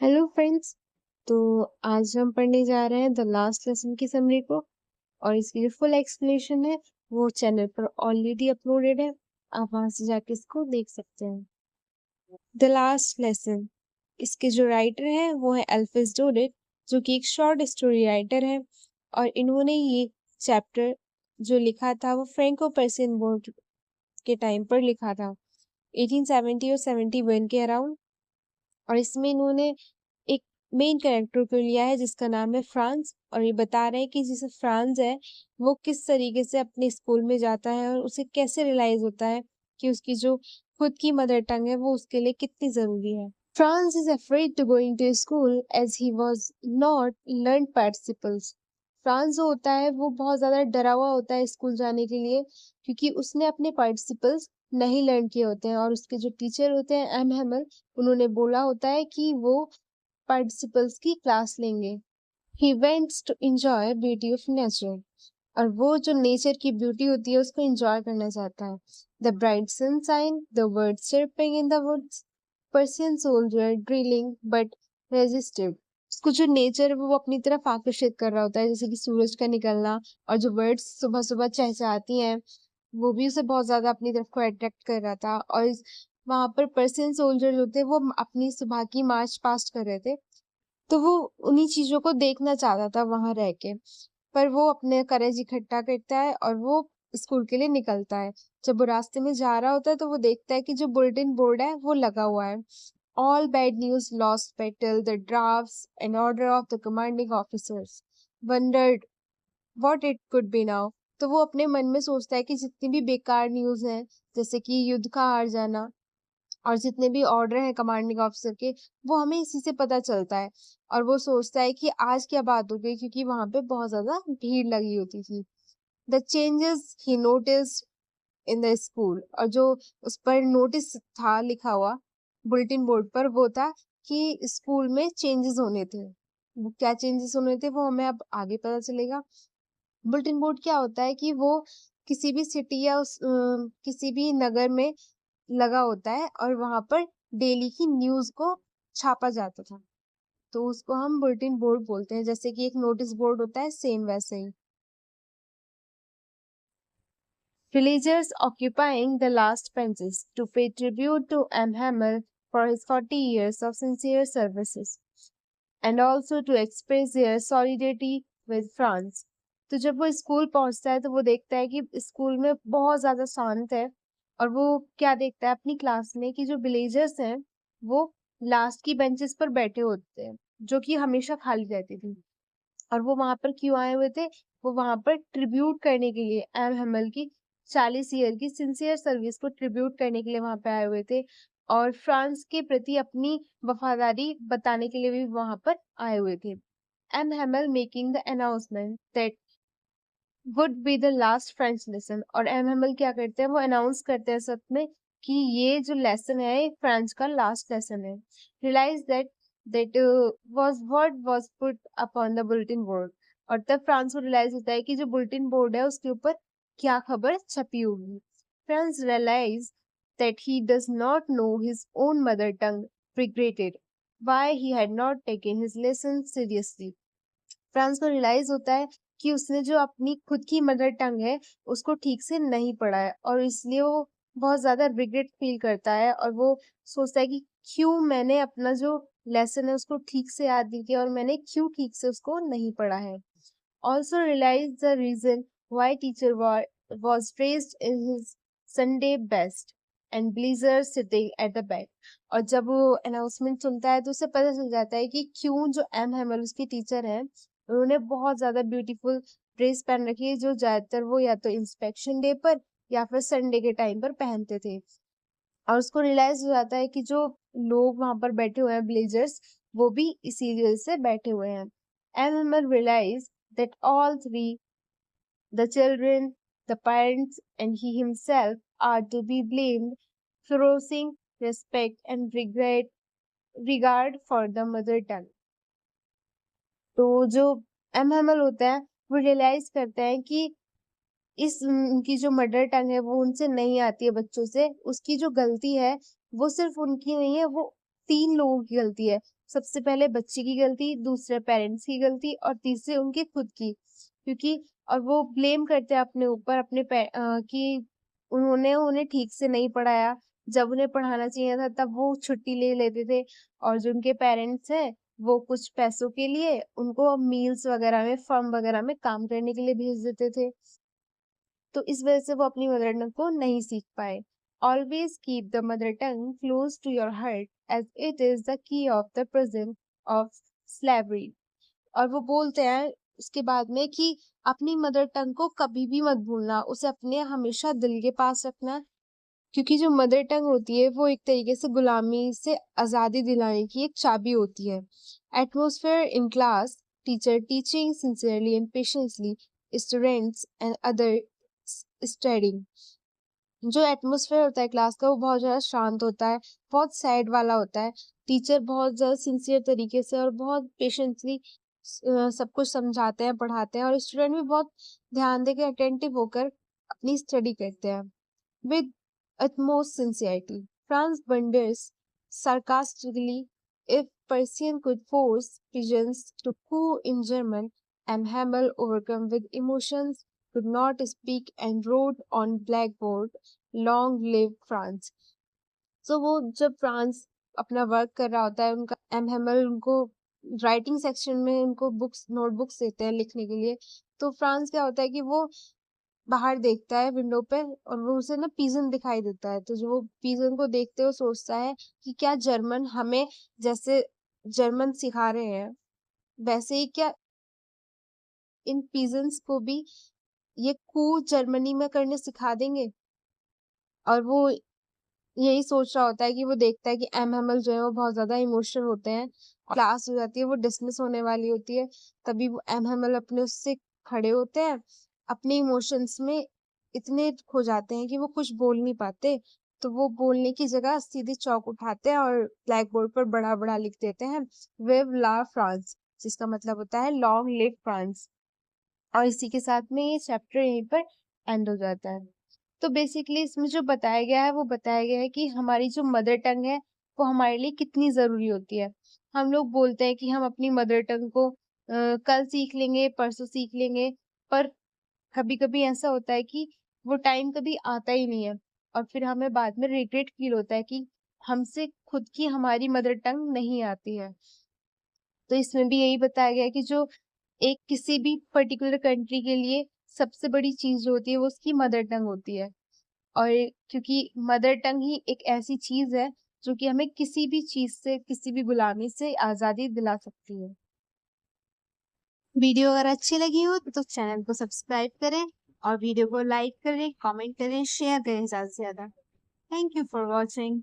Hello friends. तो आज हम पढ़ने जा रहे हैं द लास्ट लेसन की समरी को। और इसकी जो फुल एक्सप्लेनेशन है वो चैनल पर ऑलरेडी अपलोडेड है। आप वहां से जाके इसको देख सकते हैं। द लास्ट लेसन, इसके जो राइटर हैं वो है एल्फिस डोरेट, जो कि एक शॉर्ट स्टोरी राइटर है। और इन्होंने ये चैप्टर जो लिखा था वो फ्रैंको पर्सियन वॉर के टाइम पर लिखा था, 1870 और 71 के अराउंड। और इसमें इन्होंने एक मेन कैरेक्टर को लिया है जिसका नाम है फ्रांस। और ये बता रहे हैं कि जैसे फ्रांस है वो किस तरीके से अपने स्कूल में जाता है और उसे कैसे रियलाइज होता है कि उसकी जो खुद की मदर टंग है वो उसके लिए कितनी जरूरी है। Franz is afraid to going to school as he was not learn participles. Franz जो होता है वो बहुत ज्यादा डरा हुआ होता है स्कूल जाने के लिए, क्योंकि उसने अपने पार्टिसिपल्स नहीं लर्न किए होते हैं। और उसके जो टीचर होते हैं एम हेमल, उन्होंने बोला होता है कि वो पार्टिसिपल्स की क्लास लेंगे। He wents to enjoy beauty of nature, और वो जो नेचर की ब्यूटी होती है उसको एंजॉय करना चाहता है। The bright sunshine, the birds chirping in the woods, Persian soldier drilling but resisted. उसको जो नेचर है वो अपनी तरफ आकर्षित कर रहा होता है, जैसे कि सूरज का निकलना। और जो बर्ड्स सुबह सुबह चहचहाती हैं वो भी उसे बहुत ज्यादा अपनी तरफ को अट्रैक्ट कर रहा था। और वहां पर पर्सियन सोल्जर जो थे वो अपनी सुबह की मार्च पास्ट कर रहे थे, तो वो उन्हीं चीजों को देखना चाहता था वहां रह के। पर वो अपने करेज इकट्ठा करता है और वो स्कूल के लिए निकलता है। जब वो रास्ते में जा रहा होता है तो वो देखता है कि जो बुलेटिन बोर्ड है वो लगा हुआ है, all bad news lost battle the drafts and order of the commanding officers wondered what it could be now. तो वो अपने मन में सोचता है कि जितनी भी बेकार न्यूज है, जैसे कि युद्ध का हार जाना और जितने भी ऑर्डर हैं कमांडिंग ऑफिसर के, वो हमें इसी से पता चलता है। और वो सोचता है कि आज क्या बात हो गई, क्योंकि वहां पे बहुत ज्यादा भीड़ लगी होती थी। The changes he notice in the school, और जो उस पर नोटिस था लिखा हुआ बुलेटिन बोर्ड पर वो था कि स्कूल में चेंजेस होने थे। वो क्या चेंजेस होने थे वो हमें अब आगे पता चलेगा। बुलेटिन बोर्ड क्या होता है कि वो किसी भी सिटी या किसी भी नगर में लगा होता है और वहां पर डेली की न्यूज को छापा जाता था। तो उसको हम बुलेटिन बोर्ड बोलते हैं, जैसे कि एक नोटिस बोर्ड होता है सेम वैसे ही। Villagers occupying the last benches to pay tribute to M. Hamel for his 40 years of sincere services and also to express their solidarity with France. तो जब वो स्कूल पहुंचता है तो वो देखता है कि स्कूल में बहुत ज्यादा शांत है। और वो क्या देखता है अपनी क्लास में कि जो विलेजर्स हैं वो लास्ट की बेंचेस पर बैठे होते हैं, जो कि हमेशा खाली रहती थी। और वो वहां पर क्यों आए हुए थे? वो वहां पर ट्रिब्यूट करने के लिए एम हेमल की 40 ईयर की सिंसियर सर्विस को ट्रिब्यूट करने के लिए वहां पे आए हुए थे। और फ्रांस के प्रति अपनी वफादारी बताने के लिए भी वहां पर आए हुए थे। M Hamel making the announcement that would be the last French lesson. और एम हेमल क्या करते हैं, वो अनाउंस करते हैं सब में कि ये जो लेसन है फ्रेंच का लास्ट लेसन है। Realise that that was what was put upon the bulletin board. और तब फ्रांस को रियलाइज होता है कि जो बुलेटिन बोर्ड है उसके ऊपर क्या खबर छपी होगी। Franz realise that he does not know his own mother tongue, regretted why he had not taken his lesson seriously। Franz को रियलाइज होता है कि उसने जो अपनी खुद की मदर टंग है उसको ठीक से नहीं पढ़ा है, और इसलिए वो बहुत ज्यादा रिग्रेट फील करता है। और वो सोचता है कि क्यों मैंने अपना जो लेसन है उसको ठीक से याद नहीं किया और मैंने क्यों ठीक से उसको नहीं पढ़ा है। Also realise the reason why teacher was praised in his Sunday best and Blizzard sitting at the back। और जब वो अनाउंसमेंट सुनता है तो उसे पता चल जाता है कि क्यों जो एम हेमर उसकी टीचर है उन्होंने बहुत ज्यादा ब्यूटीफुल ड्रेस पहन रखी है, जो ज्यादातर वो या तो इंस्पेक्शन डे पर या फिर संडे के टाइम पर पहनते थे। और उसको रियलाइज हो जाता है कि जो लोग वहां पर बैठे हुए हैं ब्लेजर्स, वो भी इसी वजह से बैठे हुए हैं। M Hamel realise that all three, the children, the parents, and he himself are to be blamed for losing respect and regard for the mother tongue। तो जो एम हेमल होता है वो रियलाइज करता है कि इस उनकी जो मदर टंग है वो उनसे नहीं आती है बच्चों से। उसकी जो गलती है वो सिर्फ उनकी नहीं है, वो 3 लोगों की गलती है। सबसे पहले बच्चे की गलती, दूसरे पेरेंट्स की गलती और तीसरे उनकी खुद की। क्योंकि और वो ब्लेम करते हैं अपने ऊपर कि उन्होंने उन्हें ठीक से नहीं पढ़ाया। जब उन्हें पढ़ाना चाहिए था तब वो छुट्टी ले लेते थे और जो उनके पेरेंट्स हैं वो कुछ पैसों के लिए उनको मील्स वगैरह में, फर्म वगैरह में काम करने के लिए भेज देते थे। तो इस वजह से वो अपनी मदर टंग को नहीं सीख पाए। Always keep the mother tongue close to your heart as it is the key of the prison of slavery. और वो बोलते हैं उसके बाद में कि अपनी मदर टंग को कभी भी मत भूलना, उसे अपने हमेशा दिल के पास रखना। क्योंकि जो मदर टंग होती है वो एक तरीके से गुलामी से आजादी दिलाने की एक चाबी होती है। Atmosphere in class, teacher teaching sincerely and patiently, students and other studying. जो एटमोसफेयर होता है क्लास का वो बहुत ज्यादा शांत होता है, बहुत सैड वाला होता है। टीचर बहुत ज्यादा सिंसियर तरीके से और बहुत पेशेंटली सब कुछ समझाते हैं, पढ़ाते हैं और स्टूडेंट भी बहुत ध्यान देकर अटेंटिव होकर अपनी स्टडी करते हैं। With utmost sincerity, Franz wonders sarcastically if Persian could force pigeons to coo in German, and Hamel, overcome with emotions, could not speak and wrote on blackboard, "Long live France." So वो जब France अपना work कर रहा होता है, उनका M हैमल उनको writing section में उनको बुक्स नोटबुक्स देते हैं लिखने के लिए। तो फ्रांस क्या होता है कि वो बाहर देखता है विंडो पे और वो उसे ना पिजन दिखाई देता है। तो जो वो पिजन को देखते हुए सोचता है कि क्या जर्मन हमें जैसे जर्मन सिखा रहे हैं वैसे ही क्या इन पिजन्स को भी ये कू जर्मनी में करने सिखा देंगे। और वो यही सोच रहा होता है कि वो देखता है कि एम हैमल जो है वो बहुत ज्यादा इमोशनल होते हैं। क्लास हो जाती है, वो डिसमिस होने वाली होती है, तभी वो एम हैमल अपने उससे खड़े होते हैं। अपने इमोशंस में इतने खो जाते हैं कि वो कुछ बोल नहीं पाते। तो वो बोलने की जगह सीधे चौक उठाते हैं और ब्लैक बोर्ड पर बड़ा बड़ा लिख देते हैं, विव ला फ्रांस, जिसका मतलब होता है लॉन्ग लिव फ्रांस। और इसी के साथ में ये चैप्टर यहीं पर एंड हो जाता है। तो बेसिकली इसमें जो बताया गया है वो बताया गया है कि हमारी जो मदर टंग है वो हमारे लिए कितनी जरूरी होती है। हम लोग बोलते हैं कि हम अपनी मदर टंग को कल सीख लेंगे, परसों सीख लेंगे, पर कभी कभी ऐसा होता है कि वो टाइम कभी आता ही नहीं है और फिर हमें बाद में रिग्रेट फील होता है कि हमसे खुद की हमारी मदर टंग नहीं आती है। तो इसमें भी यही बताया गया है कि जो एक किसी भी पर्टिकुलर कंट्री के लिए सबसे बड़ी चीज जो होती है वो उसकी मदर टंग होती है। और क्योंकि मदर टंग ही एक ऐसी चीज है जो कि हमें किसी भी चीज से, किसी भी गुलामी से आजादी दिला सकती है। वीडियो अगर अच्छी लगी हो तो चैनल को सब्सक्राइब करें और वीडियो को लाइक करें, कमेंट करें, शेयर करें ज्यादा से ज्यादा। Thank you for watching.